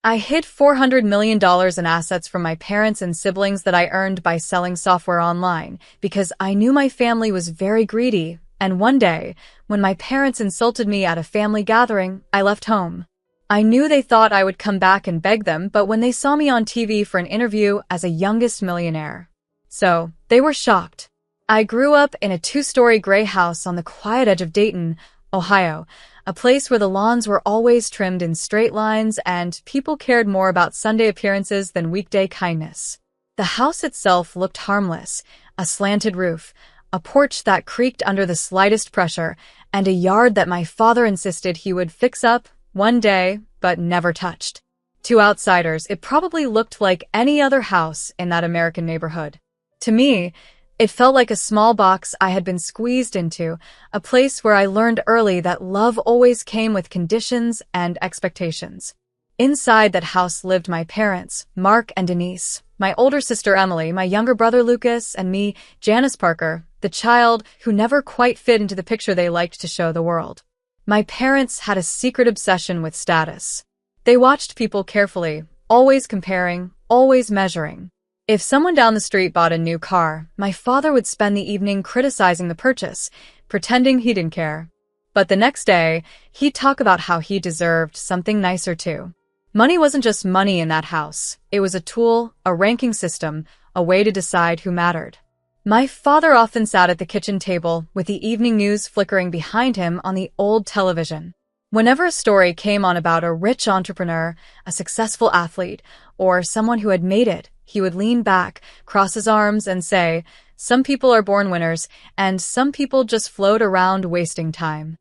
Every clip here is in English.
I hid $400 million in assets from my parents and siblings that I earned by selling software online because I knew my family was very greedy. And one day, when my parents insulted me at a family gathering, I left home. I knew they thought I would come back and beg them, but when they saw me on TV for an interview as a youngest millionaire. So, they were shocked. I grew up in a two-story gray house on the quiet edge of Dayton, Ohio, a place where the lawns were always trimmed in straight lines and people cared more about Sunday appearances than weekday kindness. The house itself looked harmless, a slanted roof, a porch that creaked under the slightest pressure, and a yard that my father insisted he would fix up one day, but never touched. To outsiders, it probably looked like any other house in that American neighborhood. To me, it felt like a small box I had been squeezed into, a place where I learned early that love always came with conditions and expectations. Inside that house lived my parents, Mark and Denise, my older sister Emily, my younger brother Lucas, and me, Janice Parker, the child who never quite fit into the picture they liked to show the world. My parents had a secret obsession with status. They watched people carefully, always comparing, always measuring. If someone down the street bought a new car, my father would spend the evening criticizing the purchase, pretending he didn't care. But the next day, he'd talk about how he deserved something nicer too. Money wasn't just money in that house. It was a tool, a ranking system, a way to decide who mattered. My father often sat at the kitchen table with the evening news flickering behind him on the old television. Whenever a story came on about a rich entrepreneur, a successful athlete, or someone who had made it, he would lean back, cross his arms, and say, "Some people are born winners, and some people just float around wasting time."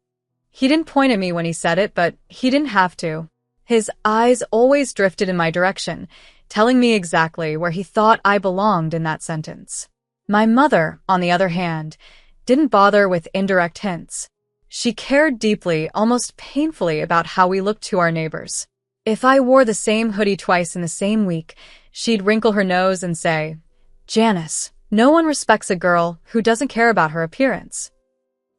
He didn't point at me when he said it, but he didn't have to. His eyes always drifted in my direction, telling me exactly where he thought I belonged in that sentence. My mother, on the other hand, didn't bother with indirect hints. She cared deeply, almost painfully, about how we looked to our neighbors. If I wore the same hoodie twice in the same week, she'd wrinkle her nose and say, "Janice, no one respects a girl who doesn't care about her appearance."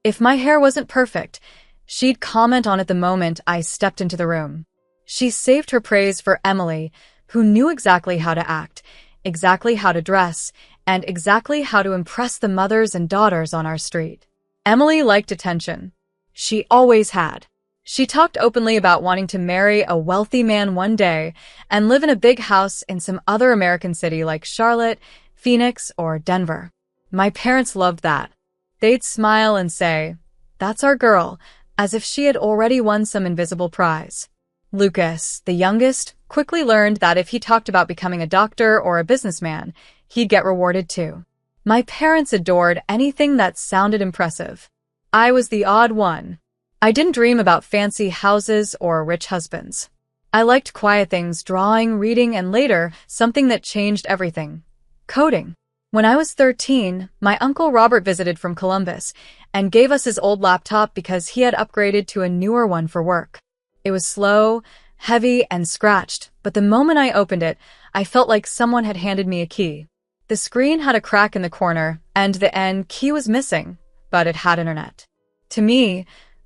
If my hair wasn't perfect, she'd comment on it the moment I stepped into the room. She saved her praise for Emily, who knew exactly how to act, exactly how to dress, and exactly how to impress the mothers and daughters on our street. Emily liked attention. She always had. She talked openly about wanting to marry a wealthy man one day and live in a big house in some other American city like Charlotte, Phoenix, or Denver. My parents loved that. They'd smile and say, "That's our girl," as if she had already won some invisible prize. Lucas, the youngest, quickly learned that if he talked about becoming a doctor or a businessman, he'd get rewarded too. My parents adored anything that sounded impressive. I was the odd one. I didn't dream about fancy houses or rich husbands. I liked quiet things, drawing, reading, and later, something that changed everything: coding. When I was 13, my uncle Robert visited from Columbus and gave us his old laptop because he had upgraded to a newer one for work. It was slow, heavy, and scratched, but the moment I opened it, I felt like someone had handed me a key. The screen had a crack in the corner, and the N key was missing, but it had internet. To me,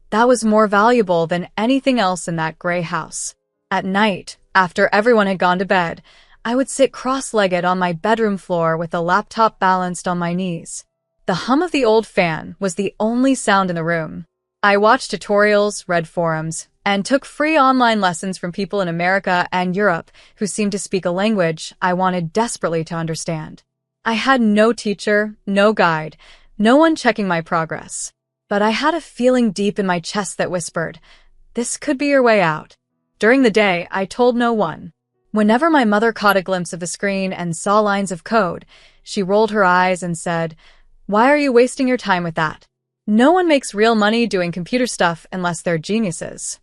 that was more valuable than anything else in that gray house. At night, after everyone had gone to bed, I would sit cross-legged on my bedroom floor with the laptop balanced on my knees. The hum of the old fan was the only sound in the room. I watched tutorials, read forums, and took free online lessons from people in America and Europe who seemed to speak a language I wanted desperately to understand. I had no teacher, no guide, no one checking my progress. But I had a feeling deep in my chest that whispered, "This could be your way out." During the day, I told no one. Whenever my mother caught a glimpse of the screen and saw lines of code, she rolled her eyes and said, "Why are you wasting your time with that? No one makes real money doing computer stuff unless they're geniuses."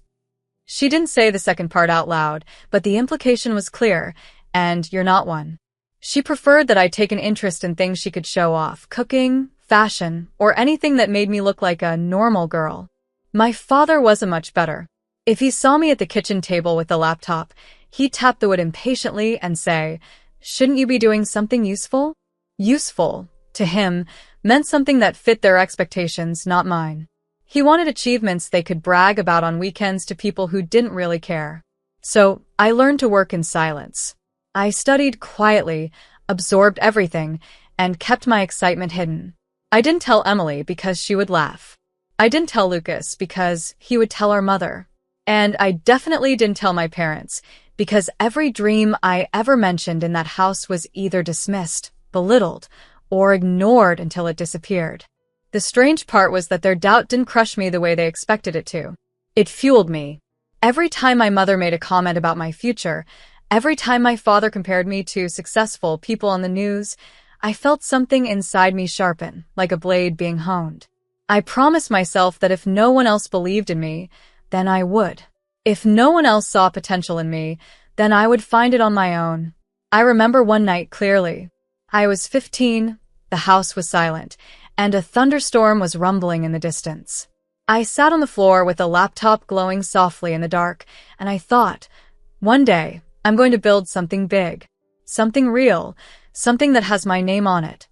She didn't say the second part out loud, but the implication was clear, and you're not one. She preferred that I take an interest in things she could show off: cooking, fashion, or anything that made me look like a normal girl. My father wasn't much better. If he saw me at the kitchen table with the laptop, he'd tap the wood impatiently and say, "Shouldn't you be doing something useful?" Useful, to him, meant something that fit their expectations, not mine. He wanted achievements they could brag about on weekends to people who didn't really care. So I learned to work in silence. I studied quietly, absorbed everything, and kept my excitement hidden. I didn't tell Emily because she would laugh. I didn't tell Lucas because he would tell our mother. And I definitely didn't tell my parents because every dream I ever mentioned in that house was either dismissed, belittled, or ignored until it disappeared. The strange part was that their doubt didn't crush me the way they expected it to. It fueled me. Every time my mother made a comment about my future, every time my father compared me to successful people on the news, I felt something inside me sharpen, like a blade being honed. I promised myself that if no one else believed in me, then I would. If no one else saw potential in me, then I would find it on my own. I remember one night clearly. I was 15, the house was silent, and a thunderstorm was rumbling in the distance. I sat on the floor with a laptop glowing softly in the dark, and I thought, one day, I'm going to build something big, something real, something that has my name on it.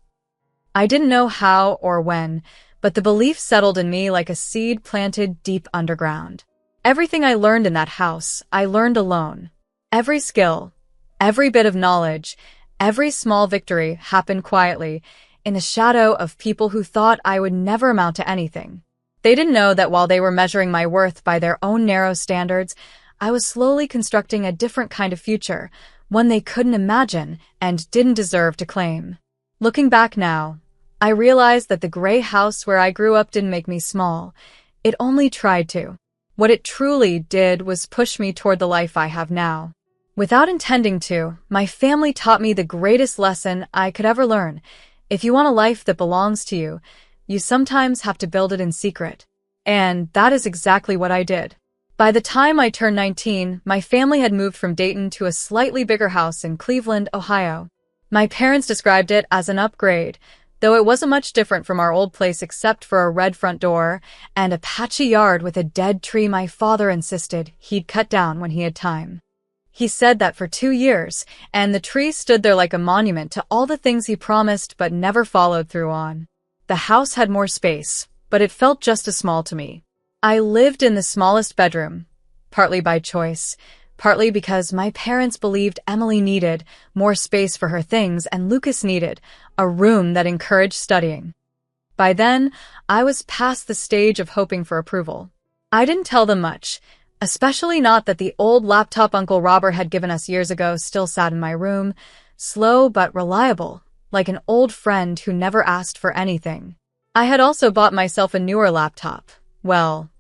I didn't know how or when, but the belief settled in me like a seed planted deep underground. Everything I learned in that house, I learned alone. Every skill, every bit of knowledge, every small victory happened quietly, in the shadow of people who thought I would never amount to anything. They didn't know that while they were measuring my worth by their own narrow standards, I was slowly constructing a different kind of future, one they couldn't imagine and didn't deserve to claim. Looking back now, I realized that the gray house where I grew up didn't make me small. It only tried to. What it truly did was push me toward the life I have now. Without intending to, my family taught me the greatest lesson I could ever learn. If you want a life that belongs to you, you sometimes have to build it in secret. And that is exactly what I did. By the time I turned 19, my family had moved from Dayton to a slightly bigger house in Cleveland, Ohio. My parents described it as an upgrade, though it wasn't much different from our old place except for a red front door and a patchy yard with a dead tree my father insisted he'd cut down when he had time. He said that for 2 years, and the tree stood there like a monument to all the things he promised but never followed through on. The house had more space, but it felt just as small to me. I lived in the smallest bedroom, partly by choice, partly because my parents believed Emily needed more space for her things and Lucas needed a room that encouraged studying. By then, I was past the stage of hoping for approval. I didn't tell them much, especially not that the old laptop Uncle Robert had given us years ago still sat in my room, slow but reliable, like an old friend who never asked for anything. I had also bought myself a newer laptop. Well,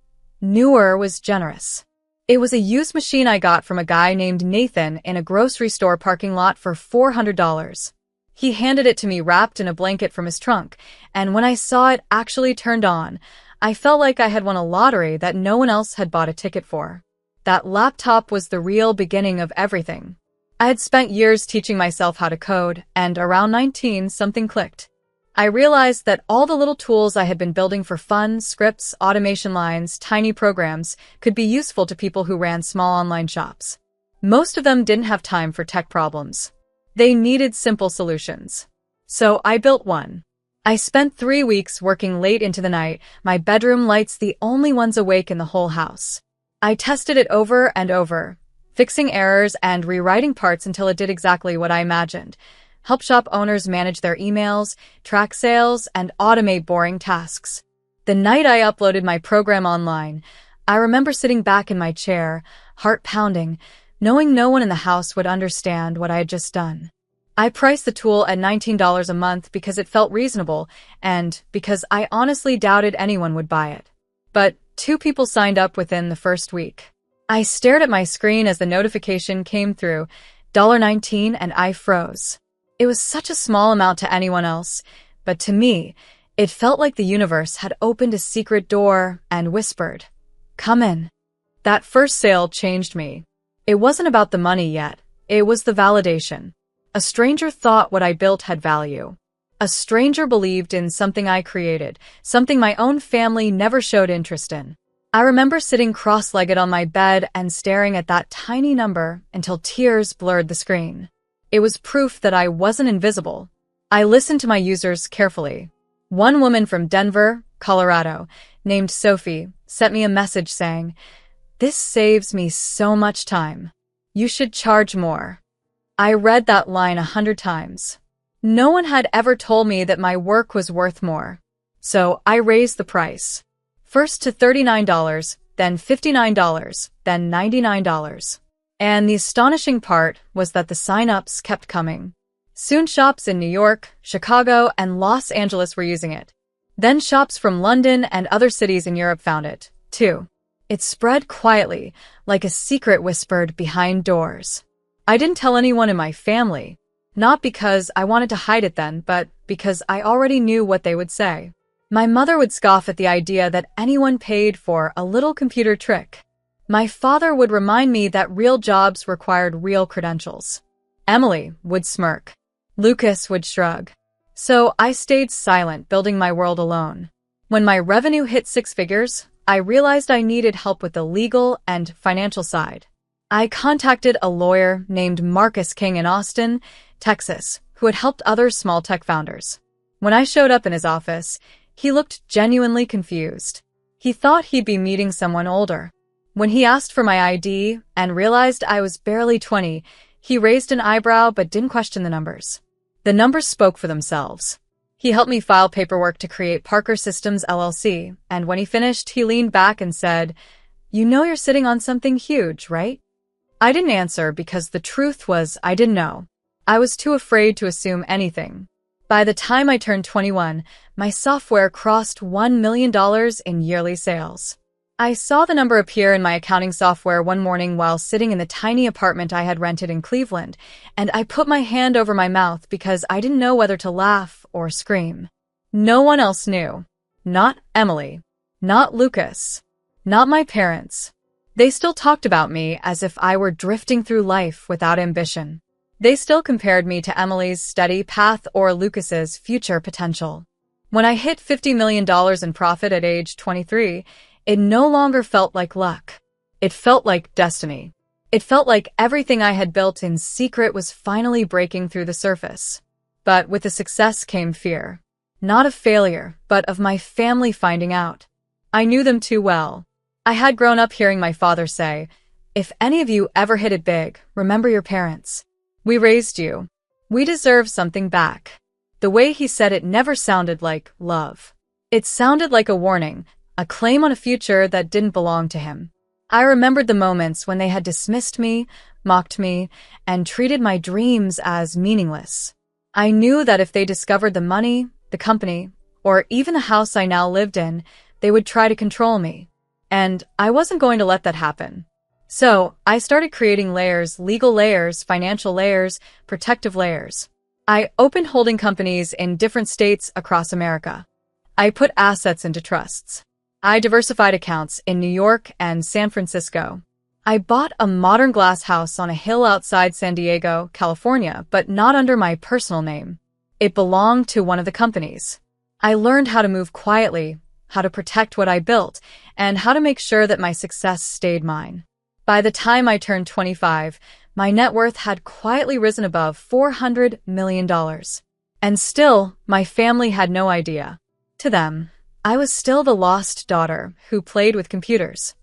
newer was generous. It was a used machine I got from a guy named Nathan in a grocery store parking lot for $400. He handed it to me wrapped in a blanket from his trunk, and when I saw it actually turned on, I felt like I had won a lottery that no one else had bought a ticket for. That laptop was the real beginning of everything. I had spent years teaching myself how to code, and around 19, something clicked. I realized that all the little tools I had been building for fun, scripts, automation lines, tiny programs, could be useful to people who ran small online shops. Most of them didn't have time for tech problems. They needed simple solutions. So I built one. I spent 3 weeks working late into the night, my bedroom lights the only ones awake in the whole house. I tested it over and over, fixing errors and rewriting parts until it did exactly what I imagined. Help shop owners manage their emails, track sales, and automate boring tasks. The night I uploaded my program online, I remember sitting back in my chair, heart pounding, knowing no one in the house would understand what I had just done. I priced the tool at $19 a month because it felt reasonable and because I honestly doubted anyone would buy it. But 2 people signed up within the first week. I stared at my screen as the notification came through, $19, and I froze. It was such a small amount to anyone else, but to me, it felt like the universe had opened a secret door and whispered, "Come in." That first sale changed me. It wasn't about the money yet. It was the validation. A stranger thought what I built had value. A stranger believed in something I created, something my own family never showed interest in. I remember sitting cross-legged on my bed and staring at that tiny number until tears blurred the screen. It was proof that I wasn't invisible. I listened to my users carefully. One woman from Denver, Colorado, named Sophie, sent me a message saying, "This saves me so much time. You should charge more. I read that line 100 times. No one had ever told me that my work was worth more. So I raised the price. First to $39, then $59, then $99. And the astonishing part was that the sign-ups kept coming. Soon shops in New York, Chicago, and Los Angeles were using it. Then shops from London and other cities in Europe found it, too. It spread quietly, like a secret whispered behind doors. I didn't tell anyone in my family, not because I wanted to hide it then, but because I already knew what they would say. My mother would scoff at the idea that anyone paid for a little computer trick. My father would remind me that real jobs required real credentials. Emily would smirk. Lucas would shrug. So I stayed silent, building my world alone. When my revenue hit 6 figures, I realized I needed help with the legal and financial side. I contacted a lawyer named Marcus King in Austin, Texas, who had helped other small tech founders. When I showed up in his office, he looked genuinely confused. He thought he'd be meeting someone older. When he asked for my ID and realized I was barely 20, he raised an eyebrow but didn't question the numbers. The numbers spoke for themselves. He helped me file paperwork to create Parker Systems LLC, and when he finished, he leaned back and said, "You know you're sitting on something huge, right?" I didn't answer because the truth was I didn't know. I was too afraid to assume anything. By the time I turned 21, my software crossed $1 million in yearly sales. I saw the number appear in my accounting software one morning while sitting in the tiny apartment I had rented in Cleveland, and I put my hand over my mouth because I didn't know whether to laugh or scream. No one else knew. Not Emily. Not Lucas. Not my parents. They still talked about me as if I were drifting through life without ambition. They still compared me to Emily's steady path or Lucas's future potential. When I hit $50 million in profit at age 23, it no longer felt like luck. It felt like destiny. It felt like everything I had built in secret was finally breaking through the surface. But with the success came fear. Not of failure, but of my family finding out. I knew them too well. I had grown up hearing my father say, "If any of you ever hit it big, remember your parents. We raised you. We deserve something back." The way he said it never sounded like love. It sounded like a warning, a claim on a future that didn't belong to him. I remembered the moments when they had dismissed me, mocked me, and treated my dreams as meaningless. I knew that if they discovered the money, the company, or even the house I now lived in, they would try to control me. And I wasn't going to let that happen. So I started creating layers, legal layers, financial layers, protective layers. I opened holding companies in different states across America. I put assets into trusts. I diversified accounts in New York and San Francisco. I bought a modern glass house on a hill outside San Diego, California, but not under my personal name. It belonged to one of the companies. I learned how to move quietly, how to protect what I built, and how to make sure that my success stayed mine. By the time I turned 25, my net worth had quietly risen above $400 million. And still, my family had no idea. To them, I was still the lost daughter who played with computers.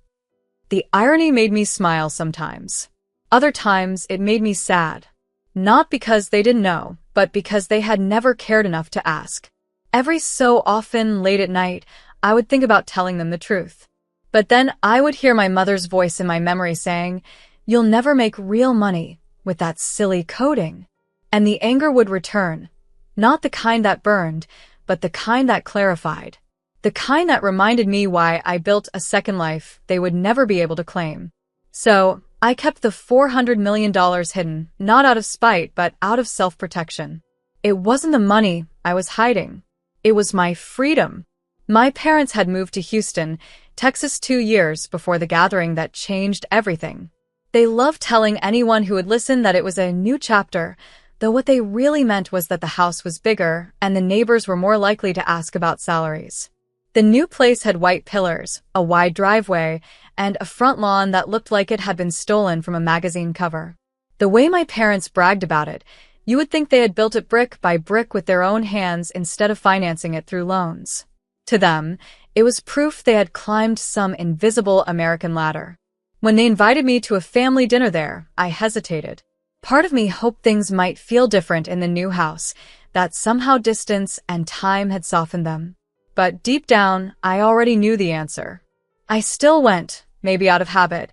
The irony made me smile sometimes. Other times, it made me sad. Not because they didn't know, but because they had never cared enough to ask. Every so often, late at night, I would think about telling them the truth. But then I would hear my mother's voice in my memory saying, "You'll never make real money with that silly coding." And the anger would return. Not the kind that burned, but the kind that clarified. The kind that reminded me why I built a second life they would never be able to claim. So, I kept the $400 million hidden, not out of spite, but out of self-protection. It wasn't the money I was hiding. It was my freedom. My parents had moved to Houston, Texas 2 years before the gathering that changed everything. They loved telling anyone who would listen that it was a new chapter, though what they really meant was that the house was bigger and the neighbors were more likely to ask about salaries. The new place had white pillars, a wide driveway, and a front lawn that looked like it had been stolen from a magazine cover. The way my parents bragged about it, you would think they had built it brick by brick with their own hands instead of financing it through loans. To them, it was proof they had climbed some invisible American ladder. When they invited me to a family dinner there, I hesitated. Part of me hoped things might feel different in the new house, that somehow distance and time had softened them. But deep down, I already knew the answer. I still went, maybe out of habit,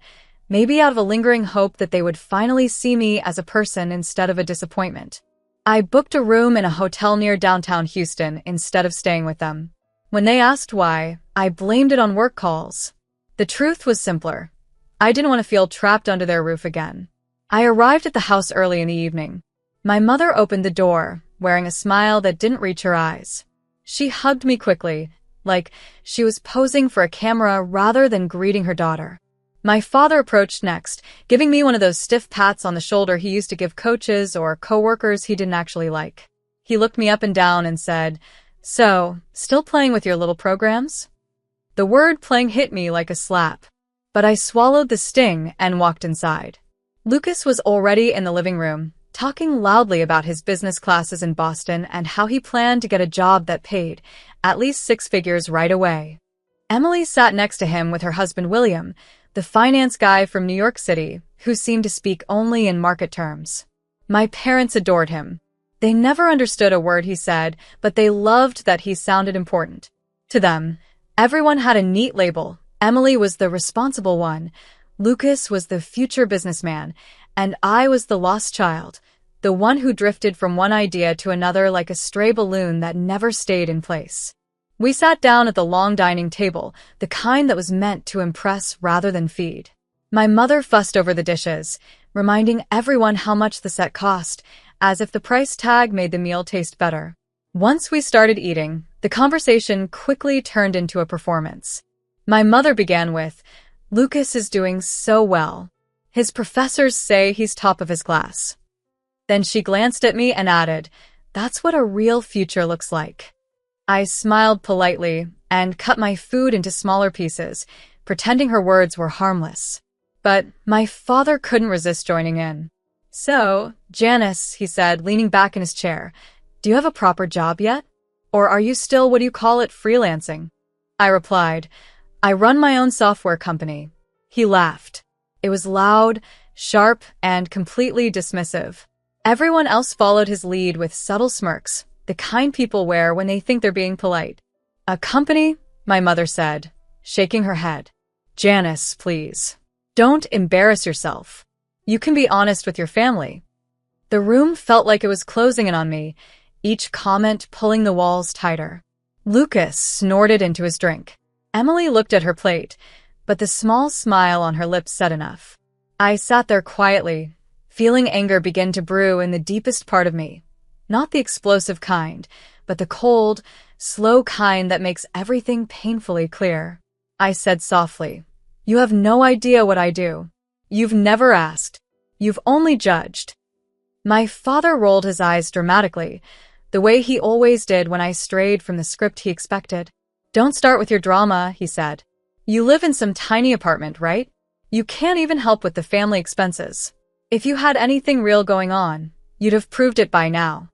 maybe out of a lingering hope that they would finally see me as a person instead of a disappointment. I booked a room in a hotel near downtown Houston instead of staying with them. When they asked why, I blamed it on work calls. The truth was simpler. I didn't want to feel trapped under their roof again. I arrived at the house early in the evening. My mother opened the door, wearing a smile that didn't reach her eyes. She hugged me quickly, like she was posing for a camera rather than greeting her daughter. My father approached next, giving me one of those stiff pats on the shoulder he used to give coaches or coworkers he didn't actually like. He looked me up and down and said, "So, still playing with your little programs?" The word playing hit me like a slap, but I swallowed the sting and walked inside. Lucas was already in the living room, talking loudly about his business classes in Boston and how he planned to get a job that paid at least 6 figures right away. Emily sat next to him with her husband William, the finance guy from New York City, who seemed to speak only in market terms. My parents adored him. They never understood a word he said, but they loved that he sounded important. To them, everyone had a neat label. Emily was the responsible one, Lucas was the future businessman, and I was the lost child, the one who drifted from one idea to another like a stray balloon that never stayed in place. We sat down at the long dining table, the kind that was meant to impress rather than feed. My mother fussed over the dishes, reminding everyone how much the set cost, as if the price tag made the meal taste better. Once we started eating, the conversation quickly turned into a performance. My mother began with, "Lucas is doing so well. His professors say he's top of his class." Then she glanced at me and added, "That's what a real future looks like." I smiled politely and cut my food into smaller pieces, pretending her words were harmless. But my father couldn't resist joining in. "So, Janice," he said, leaning back in his chair, "do you have a proper job yet? Or are you still, freelancing?" I replied, "I run my own software company." He laughed. It was loud, sharp, and completely dismissive. Everyone else followed his lead with subtle smirks, the kind people wear when they think they're being polite. "A company?" my mother said, shaking her head. "Janice, please. Don't embarrass yourself. You can be honest with your family." The room felt like it was closing in on me, each comment pulling the walls tighter. Lucas snorted into his drink. Emily looked at her plate, but the small smile on her lips said enough. I sat there quietly, feeling anger begin to brew in the deepest part of me. Not the explosive kind, but the cold, slow kind that makes everything painfully clear. I said softly, "You have no idea what I do. You've never asked. You've only judged." My father rolled his eyes dramatically, the way he always did when I strayed from the script he expected. "Don't start with your drama," he said. "You live in some tiny apartment, right? You can't even help with the family expenses. If you had anything real going on, you'd have proved it by now."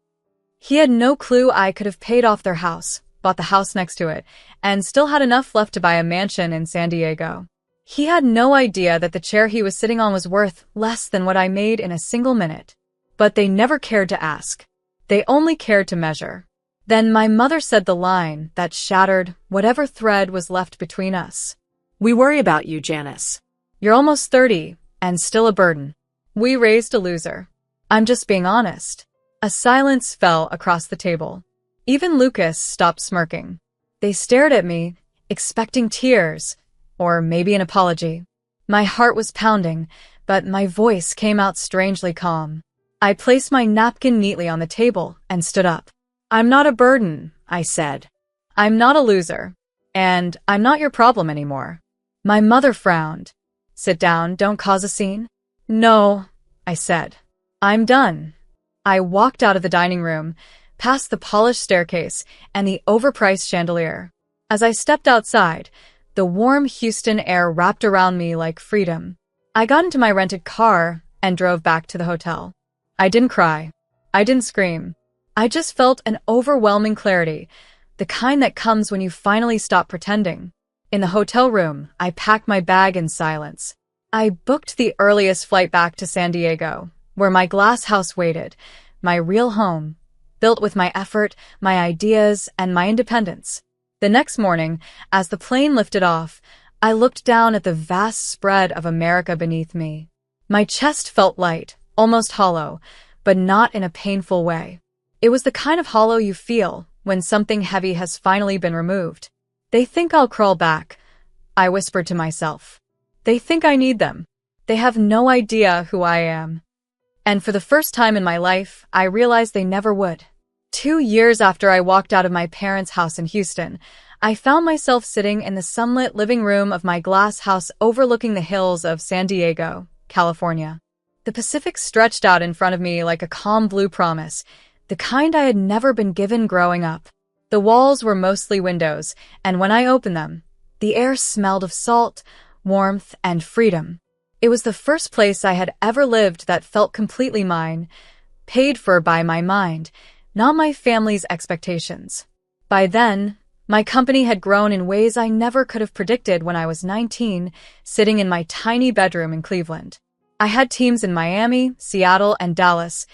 He had no clue I could have paid off their house, bought the house next to it, and still had enough left to buy a mansion in San Diego. He had no idea that the chair he was sitting on was worth less than what I made in a single minute. But they never cared to ask. They only cared to measure. Then my mother said the line that shattered whatever thread was left between us. "We worry about you, Janice. You're almost 30 and still a burden. We raised a loser." "I'm just being honest." A silence fell across the table. Even Lucas stopped smirking. They stared at me, expecting tears, or maybe an apology. My heart was pounding, but my voice came out strangely calm. I placed my napkin neatly on the table and stood up. "I'm not a burden," I said. "I'm not a loser. And I'm not your problem anymore." My mother frowned. "Sit down, don't cause a scene." "No," I said. "I'm done." I walked out of the dining room, past the polished staircase and the overpriced chandelier. As I stepped outside, the warm Houston air wrapped around me like freedom. I got into my rented car and drove back to the hotel. I didn't cry. I didn't scream. I just felt an overwhelming clarity, the kind that comes when you finally stop pretending. In the hotel room, I packed my bag in silence. I booked the earliest flight back to San Diego, where my glass house waited, my real home, built with my effort, my ideas, and my independence. The next morning, as the plane lifted off, I looked down at the vast spread of America beneath me. My chest felt light, almost hollow, but not in a painful way. It was the kind of hollow you feel when something heavy has finally been removed. They think I'll crawl back, I whispered to myself. They think I need them. They have no idea who I am. And for the first time in my life, I realized they never would. 2 years after I walked out of my parents' house in Houston, I found myself sitting in the sunlit living room of my glass house overlooking the hills of San Diego, California. The Pacific stretched out in front of me like a calm blue promise, the kind I had never been given growing up. The walls were mostly windows, and when I opened them, the air smelled of salt, warmth, and freedom. It was the first place I had ever lived that felt completely mine, paid for by my mind, not my family's expectations. By then, my company had grown in ways I never could have predicted when I was 19, sitting in my tiny bedroom in Cleveland. I had teams in Miami, Seattle, and Dallas,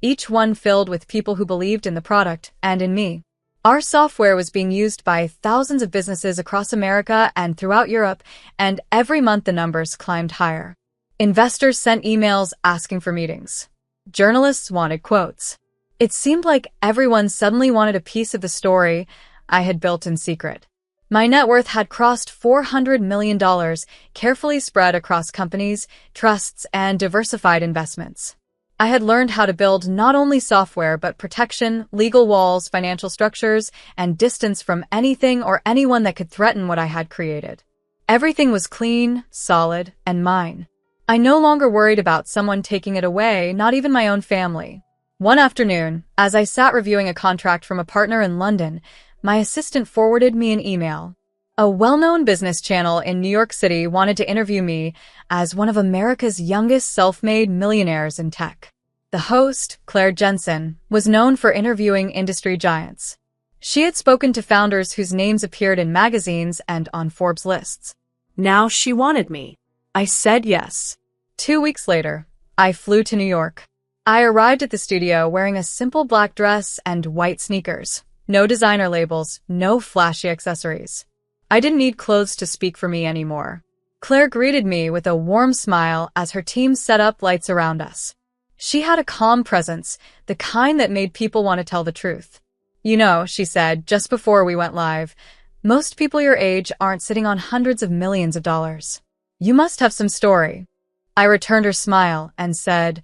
each one filled with people who believed in the product and in me. Our software was being used by thousands of businesses across America and throughout Europe, and every month the numbers climbed higher. Investors sent emails asking for meetings. Journalists wanted quotes. It seemed like everyone suddenly wanted a piece of the story I had built in secret. My net worth had crossed $400 million, carefully spread across companies, trusts, and diversified investments. I had learned how to build not only software but protection, legal walls, financial structures, and distance from anything or anyone that could threaten what I had created. Everything was clean, solid, and mine. I no longer worried about someone taking it away, not even my own family. One afternoon, as I sat reviewing a contract from a partner in London, my assistant forwarded me an email. A well-known business channel in New York City wanted to interview me as one of America's youngest self-made millionaires in tech. The host, Claire Jensen, was known for interviewing industry giants. She had spoken to founders whose names appeared in magazines and on Forbes lists. Now she wanted me. I said yes. 2 weeks later, I flew to New York. I arrived at the studio wearing a simple black dress and white sneakers. No designer labels, no flashy accessories. I didn't need clothes to speak for me anymore. Claire greeted me with a warm smile as her team set up lights around us. She had a calm presence, the kind that made people want to tell the truth. You know, she said just before we went live, most people your age aren't sitting on hundreds of millions of dollars. You must have some story. I returned her smile and said,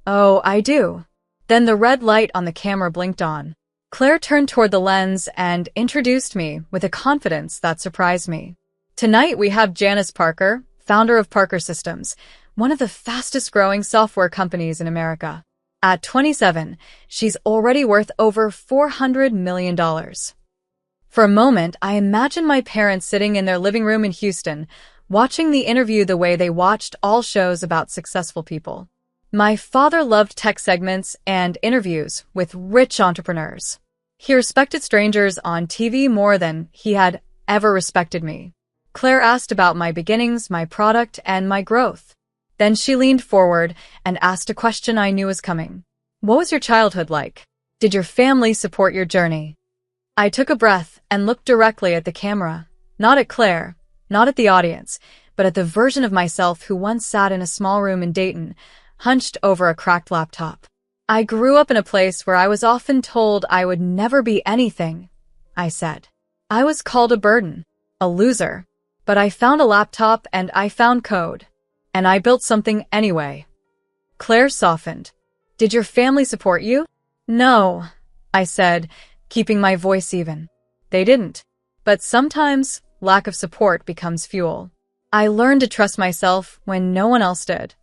"Oh, I do." Then the red light on the camera blinked on. Claire turned toward the lens and introduced me with a confidence that surprised me. Tonight we have Janice Parker, founder of Parker Systems, one of the fastest-growing software companies in America. At 27, she's already worth over $400 million. For a moment, I imagined my parents sitting in their living room in Houston, watching the interview the way they watched all shows about successful people. My father loved tech segments and interviews with rich entrepreneurs. He respected strangers on TV more than he had ever respected me. Claire asked about my beginnings, my product, and my growth. Then she leaned forward and asked a question I knew was coming. What was your childhood like? Did your family support your journey? I took a breath and looked directly at the camera, not at Claire, not at the audience, but at the version of myself who once sat in a small room in Dayton, hunched over a cracked laptop. I grew up in a place where I was often told I would never be anything, I said. I was called a burden, a loser, but I found a laptop and I found code, and I built something anyway. Claire softened. Did your family support you? No, I said, keeping my voice even. They didn't. But sometimes lack of support becomes fuel. I learned to trust myself when no one else did.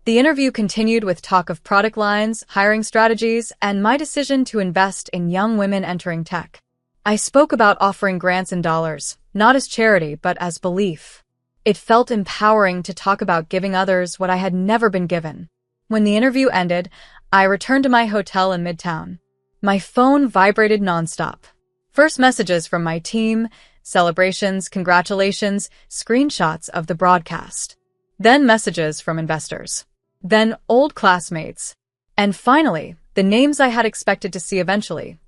The interview continued with talk of product lines, hiring strategies, and my decision to invest in young women entering tech. I spoke about offering grants in dollars, not as charity, but as belief. It felt empowering to talk about giving others what I had never been given. When the interview ended, I returned to my hotel in Midtown. My phone vibrated nonstop. First messages from my team, celebrations, congratulations, screenshots of the broadcast. Then messages from investors. Then old classmates. And finally, the names I had expected to see eventually.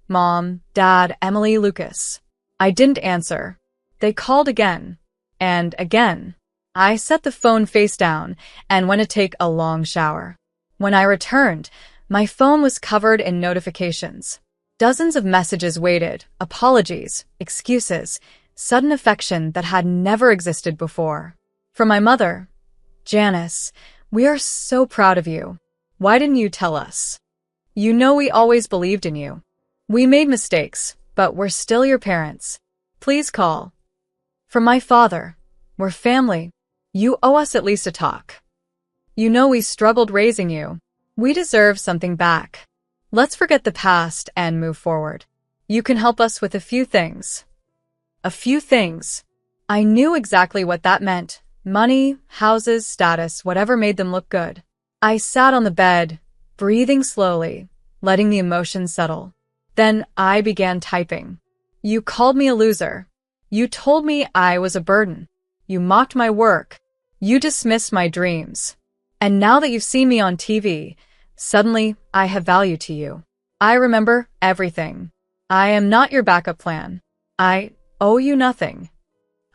Mom, Dad, Emily, Lucas. I didn't answer. They called again. And again. I set the phone face down and went to take a long shower. When I returned, my phone was covered in notifications. Dozens of messages waited, apologies, excuses, sudden affection that had never existed before. From my mother, Janice, we are so proud of you. Why didn't you tell us? You know we always believed in you. We made mistakes, but we're still your parents. Please call. From my father, we're family. You owe us at least a talk. You know we struggled raising you. We deserve something back. Let's forget the past and move forward. You can help us with a few things. A few things. I knew exactly what that meant. Money, houses, status, whatever made them look good. I sat on the bed, breathing slowly, letting the emotions settle. Then I began typing. You called me a loser. You told me I was a burden. You mocked my work. You dismissed my dreams. And now that you've seen me on TV, suddenly I have value to you. I remember everything. I am not your backup plan. I owe you nothing.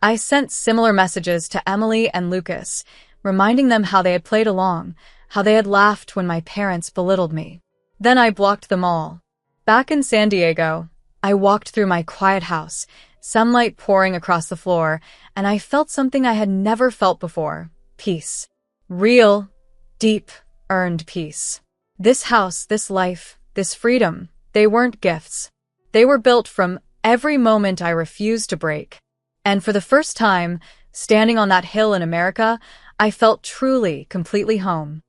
I sent similar messages to Emily and Lucas, reminding them how they had played along, how they had laughed when my parents belittled me. Then I blocked them all. Back in San Diego, I walked through my quiet house, sunlight pouring across the floor, and I felt something I had never felt before. Peace. Real, deep, earned peace. This house, this life, this freedom, they weren't gifts. They were built from every moment I refused to break. And for the first time, standing on that hill in America, I felt truly, completely home.